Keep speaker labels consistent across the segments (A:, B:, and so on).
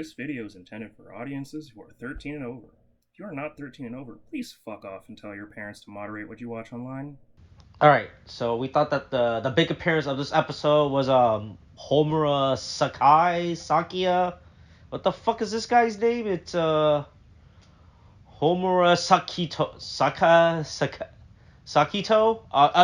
A: This video is intended for audiences who are 13 and over. If you are not 13 and over, please fuck off and tell your parents to moderate what you watch online.
B: All right, so we thought that the big appearance of this episode was Homura Sakia. What the fuck is this guy's name? It's Homura Sakito.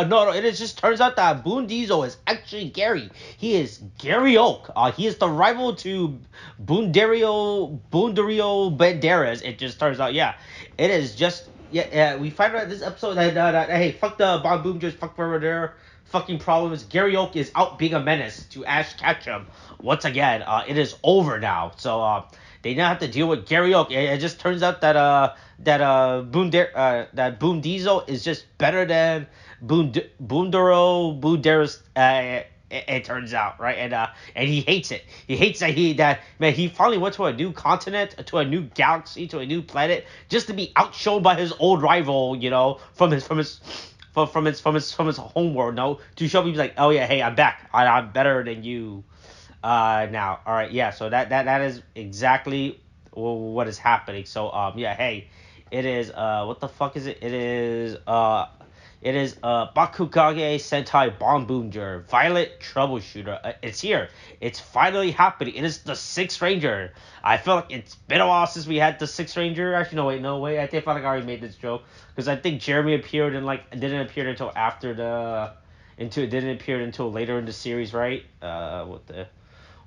B: No, it is just turns out that Boon Diesel is actually Gary. He is Gary Oak. He is the rival to Boondario Banderas. It just turns out, yeah, it is just yeah. We find out this episode that hey, fuck the Bob Boom, just fuck whatever their fucking problems. Gary Oak is out being a menace to Ash Ketchum once again. It is over now. So they now have to deal with Gary Oak. It just turns out that that Boom Diesel is just better than Boondaros. It turns out, right? And he hates it. He hates that man. He finally went to a new continent, to a new galaxy, to a new planet, just to be outshone by his old rival. You know, from his homeworld. No, to show people like, oh yeah, hey, I'm back. I'm better than you. Now, all right, yeah. So that is exactly what is happening. So yeah, hey, it is what the fuck is it? It is Bakuage Sentai Boonboomger, Violet Troubleshooter. It's here. It's finally happening. It is the Sixth Ranger. I feel like it's been a while since we had the Sixth Ranger. Actually, no wait. I think I feel like I already made this joke because I think Jeremy appeared and like didn't appear until after it didn't appear until later in the series, right? What the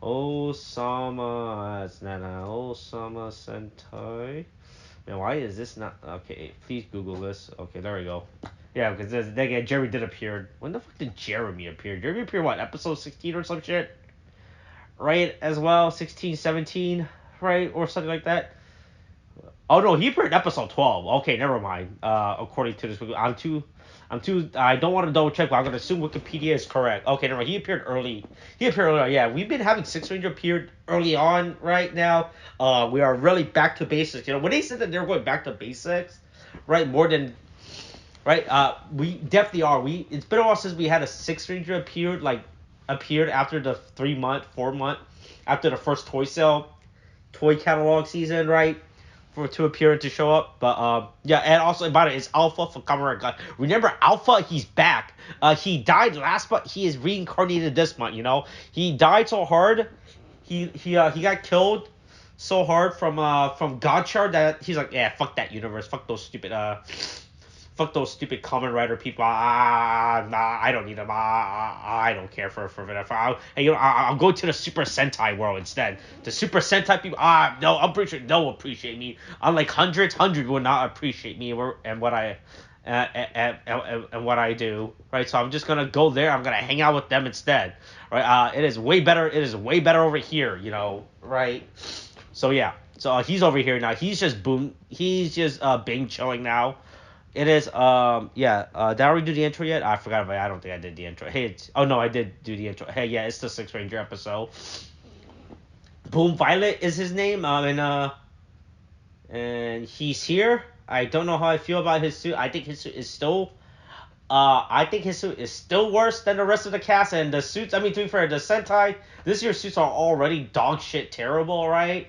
B: Osama, it's not Osama Sentai. Man, why is this not okay? Please Google this. Okay, there we go. Yeah, because again, Jeremy did appear. When the fuck did Jeremy appear? Jeremy appeared what, episode 16 or some shit? Right, as well, 16, 17, right, or something like that. Oh no, he appeared in episode 12. Okay, never mind. According to this, I don't want to double check, but I'm gonna assume Wikipedia is correct. Okay, never mind. He appeared early. Yeah, we've been having Six Ranger appeared early on. Right now, we are really back to basics. You know, when they said that they're going back to basics, right, more than right. We definitely are. It's been a while since we had a Six Ranger appeared after the 3 month, 4 month after the first toy catalog season, right? For to appear and to show up. But yeah, and also about it is Alpha for Kamen. Remember Alpha, he's back. He died last month. He is reincarnated this month. You know, he died so hard. He got killed so hard from Godchard that he's like, yeah, fuck that universe, fuck those stupid Kamen Rider people. Nah, I don't need them. I don't care for that. I'll go to the Super Sentai world instead. The Super Sentai people. No, I'm pretty sure they'll appreciate me. Unlike hundred will not appreciate me and what I. And what I do, right? So I'm just gonna go there. I'm gonna hang out with them instead, right? It is way better. It is way better over here, you know, right? So yeah. So he's over here now. He's just Bing chilling now. It is yeah. Did I already do the intro yet? I forgot about it. I don't think I did the intro. Hey, oh no, I did do the intro. Hey, yeah, it's the Sixth Ranger episode. Boom Violet is his name. And he's here. I don't know how I feel about his suit. I think his suit is still worse than the rest of the cast. And the suits, I mean, to be fair, the Sentai this year's suits are already dog shit terrible, right?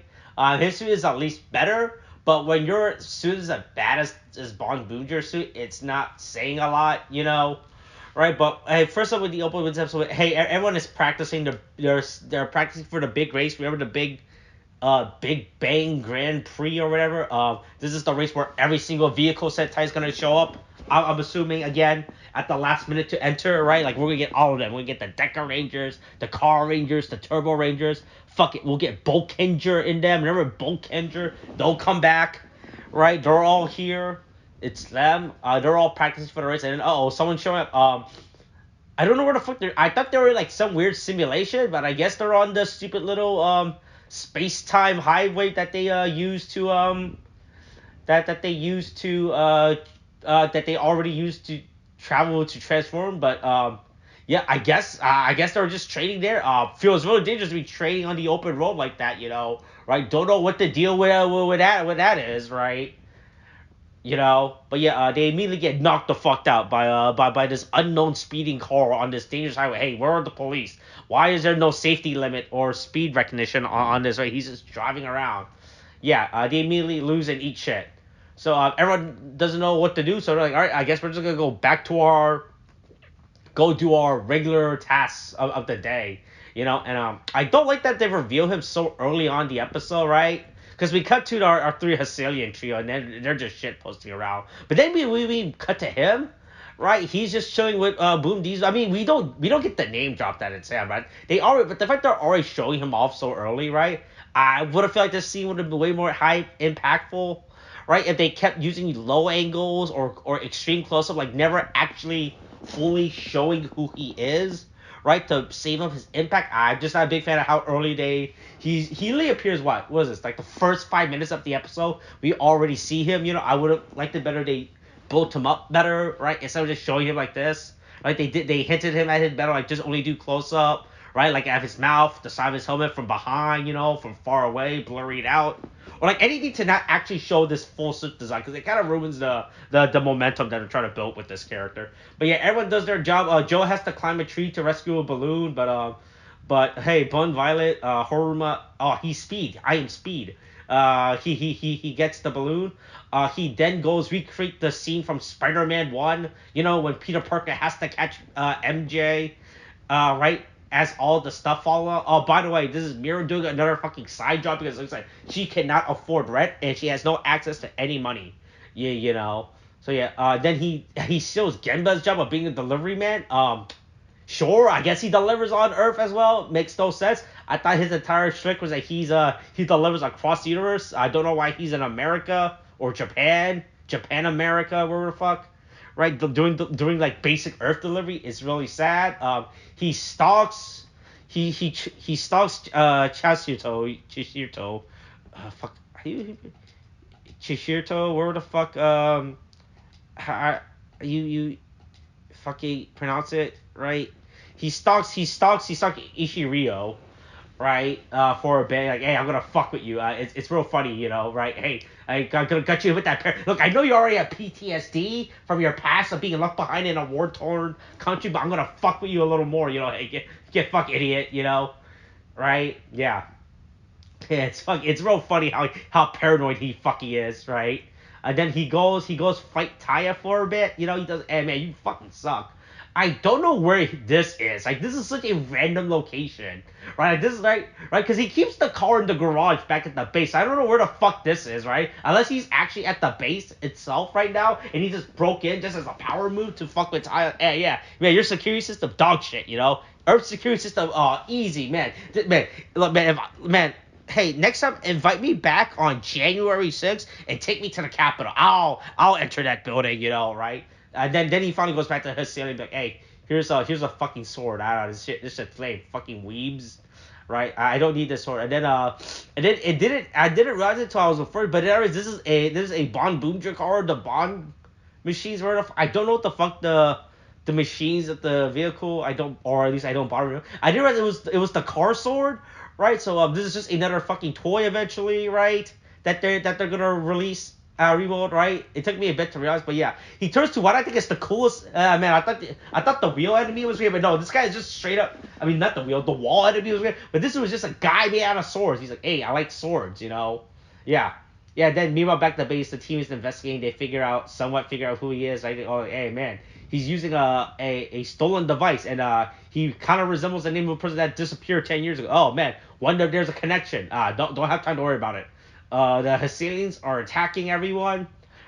B: His suit is at least better. But when your suit is as bad as Boonboomger's suit, it's not saying a lot, you know, right? But hey, first up with the open with episode, hey, everyone is practicing. They're practicing for the big race. Remember the Big Bang Grand Prix or whatever. This is the race where every single vehicle Sentai is gonna show up. I'm assuming again at the last minute to enter, right? Like we're gonna get all of them. We're gonna get the Deca Rangers, the Car Rangers, the Turbo Rangers. Fuck it, we'll get Bulkenger in them. Remember Bulkenger? They'll come back, right? They're all here. It's them. They're all practicing for the race, and then someone's showing up. I don't know where the fuck they're. I thought they were like some weird simulation, but I guess they're on the stupid little space time highway that they use to that they use to that they already used to travel to transform. But yeah, I guess they're just trading there. Feels really dangerous to be trading on the open road like that, you know, right? Don't know what the deal with that is, right? you know. But yeah, they immediately get knocked the fuck out by this unknown speeding car on this dangerous highway. Hey, where are the police? Why is there no safety limit or speed recognition on this? Right, he's just driving around. Yeah, they immediately lose and eat shit. So everyone doesn't know what to do. So they're like, all right, I guess we're just gonna go do our regular tasks of the day, you know. And I don't like that they reveal him so early on the episode, right? Because we cut to our three Hesselian trio, and then they're just shit posting around. But then we cut to him, right? He's just chilling with Boom Diesel. I mean, we don't get the name drop that it's him, right? They already, but the fact they're already showing him off so early, right? I would have felt like this scene would have been way more high impactful, right? If they kept using low angles or extreme close up, like never actually fully showing who he is, right? To save up his impact. I'm just not a big fan of how early he only appears what is this? Like the first 5 minutes of the episode, we already see him. You know, I would have liked it better they built him up better, right? Instead of just showing him like this. Like they hinted him at his better, like just only do close up, right? Like at his mouth, the side of his helmet from behind, you know, from far away, blurry it out, or like anything to not actually show this full suit design because it kind of ruins the momentum that they're trying to build with this character. But yeah, everyone does their job. Joe has to climb a tree to rescue a balloon, but hey, Bun Violet, Horuma, oh he's Speed. I am Speed. He gets the balloon. He then goes recreate the scene from Spider-Man 1, you know, when Peter Parker has to catch MJ, right? As all the stuff fall out. Oh, by the way, this is Mira doing another fucking side job because it looks like she cannot afford rent and she has no access to any money. Yeah, you know. So yeah, then he steals Genba's job of being a delivery man. Sure, I guess he delivers on Earth as well. Makes no sense. I thought his entire trick was that he delivers across the universe. I don't know why he's in America or Japan America, wherever the fuck. Right, doing like basic Earth delivery is really sad. He stalks he stalks Chishirto. Fuck, Chishirto, where the fuck you fucking pronounce it right. He stalks Ishirio, right? For a bit, like, hey, I'm gonna fuck with you. It's real funny, you know, right? Hey, I got you with that pair. Look, I know you already have PTSD from your past of being left behind in a war-torn country, but I'm gonna fuck with you a little more, you know. Hey, get fuck idiot, you know, right? Yeah. Yeah, it's real funny how paranoid he fucking is, right? And then he goes fight Taya for a bit, you know. He does. Hey man, you fucking suck. I don't know where this is. Like this is such a random location, right? Like, this is right, because he keeps the car in the garage back at the base. I don't know where the fuck this is, right? Unless he's actually at the base itself right now, and he just broke in just as a power move to fuck with Taya. Hey, yeah, your security system dog shit, you know. Earth security system, easy, man. Man, look, man, man. Hey, next time invite me back on January 6th and take me to the Capitol. I'll enter that building, you know, right? And then he finally goes back to his ceiling, like, hey, here's a fucking sword. I don't know, this shit flame, fucking weebs, right? I don't need this sword. And then I didn't realize it until I was referred, but anyways, this is a Boonboomger card. The Bond machines were I don't know what the fuck the machines of the vehicle. I don't, or at least I don't bother. I didn't realize it was the car sword, right? So this is just another fucking toy eventually, right? That they're gonna release. Remote, right? It took me a bit to realize, but yeah, he turns to what I think is the coolest. Man, I thought the wheel enemy was weird, but no, this guy is just straight up. I mean, not the wheel, the wall enemy was weird, but this was just a guy made out of swords. He's like, hey, I like swords, you know? Yeah, yeah. Then meanwhile, back at the base, the team is investigating. They somewhat figure out who he is. Like, oh, hey, man, he's using a stolen device, and he kind of resembles the name of a person that disappeared 10 years ago. Oh man, wonder there's a connection. Don't have time to worry about it. The Hesselians are attacking everyone,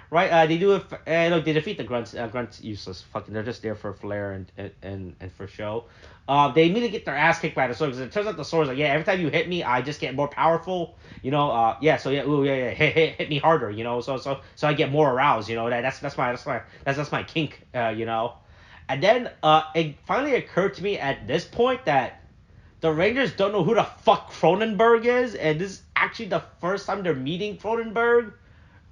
B: right? Look, they defeat the grunts. Grunts useless. Fucking, they're just there for flair and for show. They immediately get their ass kicked by the sword because it turns out the sword's like, yeah, every time you hit me, I just get more powerful. You know, yeah. So yeah, ooh, yeah, hit me harder. You know, so I get more aroused. You know, that's my kink. You know, and then it finally occurred to me at this point that the Rangers don't know who the fuck Cronenberg is, and this is actually the first time they're meeting Cronenberg,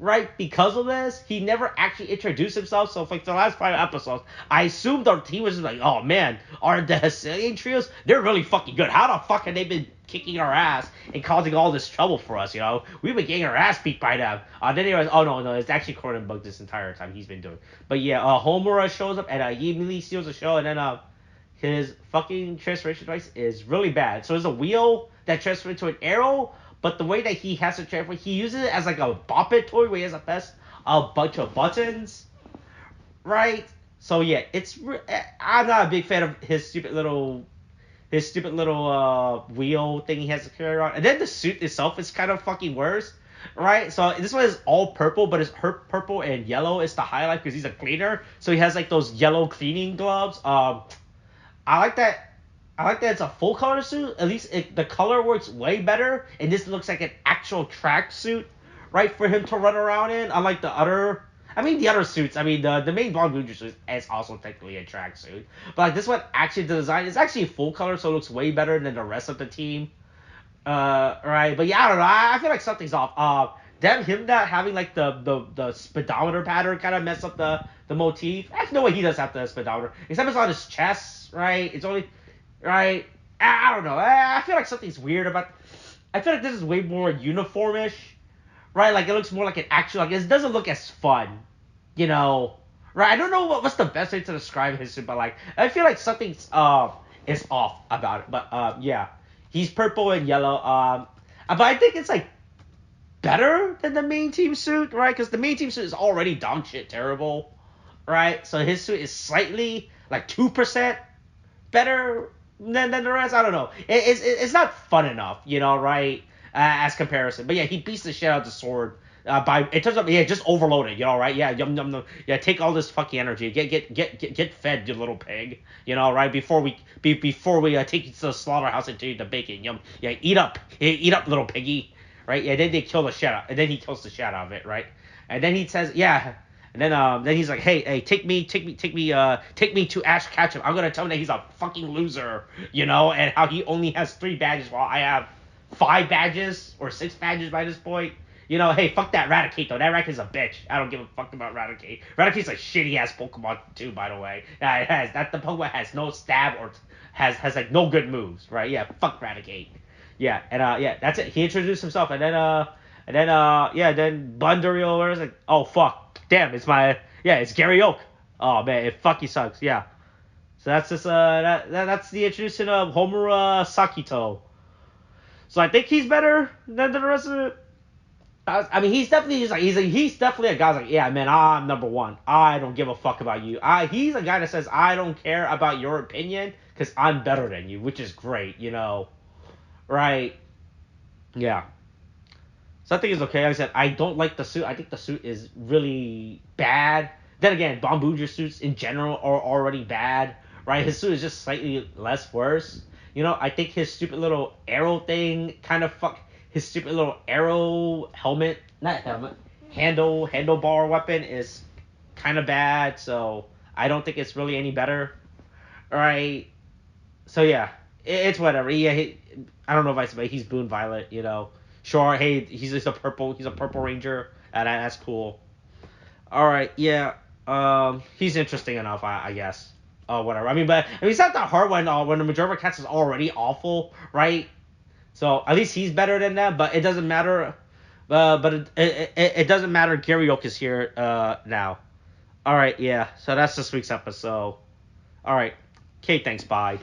B: right? Because of this, he never actually introduced himself. So for like the last 5 episodes, I assumed our team was just like, oh man, are the Hesselian trios? They're really fucking good. How the fuck have they been kicking our ass and causing all this trouble for us. We've been getting our ass beat by them. Then he was, oh no, it's actually Cronenberg this entire time he's been doing. But yeah, Homura shows up and he immediately steals the show, and then his fucking transformation device is really bad. So there's a wheel that transfers into an arrow, but the way that he has to transfer, he uses it as like a bop it toy where he has a bunch of buttons, right? So yeah, I'm not a big fan of his stupid little wheel thing he has to carry around. And then the suit itself is kind of fucking worse, right? So this one is all purple, but it's purple and yellow is the highlight because he's a cleaner. So he has like those yellow cleaning gloves. I like that. I like that it's a full color suit. At least the color works way better, and this looks like an actual track suit, right, for him to run around in. Unlike the other suits. The main Boonboomger suit is also technically a track suit, but like this one, actually the design is actually full color, so it looks way better than the rest of the team. Right, but yeah, I don't know. I feel like something's off. Him not having like the speedometer pattern kind of mess up the motif. There's no way he does have the speedometer, except it's on his chest, right? It's only, right. I don't know. I feel like something's weird about. I feel like this is way more uniformish, right? Like it looks more like an actual. Like it doesn't look as fun, right? I don't know what's the best way to describe his suit, but like I feel like something's is off about it. But yeah, he's purple and yellow. But I think it's like better than the main team suit, right? Because the main team suit is already dog shit terrible, right? So his suit is slightly like 2% better than the rest. I don't know. It's not fun enough, right? As comparison. But yeah, he beats the shit out of the sword. It turns out, yeah, just overload it, right? Yeah, yum yum yum. Yeah, take all this fucking energy. Get fed, you little pig. Right? Before we take you to the slaughterhouse and take you to bacon. Yum. Yeah, eat up, little piggy. Right? Yeah, then they kill the shit out, and then he kills the shit out of it, right? And then he says, yeah. And then he's like, hey, take me to Ash Ketchum. I'm gonna tell him that he's a fucking loser, and how he only has 3 badges while I have 5 badges or 6 badges by this point. Hey, fuck that Raticate though. That Raticate's a bitch. I don't give a fuck about Raticate. Raticate's a shitty ass Pokemon too, by the way. The Pokemon has no stab or has like no good moves, right? Yeah, fuck Raticate. Yeah, and yeah, that's it. He introduced himself, and then Bundario was like, oh fuck, damn, it's Gary Oak. Oh man, it fucking sucks. Yeah. So that's just that's the introduction of Homura Sakito. So I think he's better than the rest of it. He's definitely he's definitely a guy who's like, yeah, man, I'm number one. I don't give a fuck about you. He's a guy that says I don't care about your opinion because I'm better than you, which is great, right? Yeah. So I think it's okay. Like I said, I don't like the suit. I think the suit is really bad. Then again, Boonboomger suits in general are already bad, right? His suit is just slightly less worse. I think his stupid little arrow thing kind of his stupid little arrow helmet, not helmet, handlebar weapon is kind of bad. So I don't think it's really any better, right? So yeah, it's whatever. I don't know if I said, but he's Boon Violet, Sure, hey, he's a purple Ranger, and that's cool. All right, yeah, he's interesting enough, I guess. Whatever. It's not that hard when the Majorva cast is already awful, right? So at least he's better than that, but it doesn't matter. But it doesn't matter. Gary Oak is here now. All right, yeah. So that's this week's episode. All right, okay, thanks. Bye.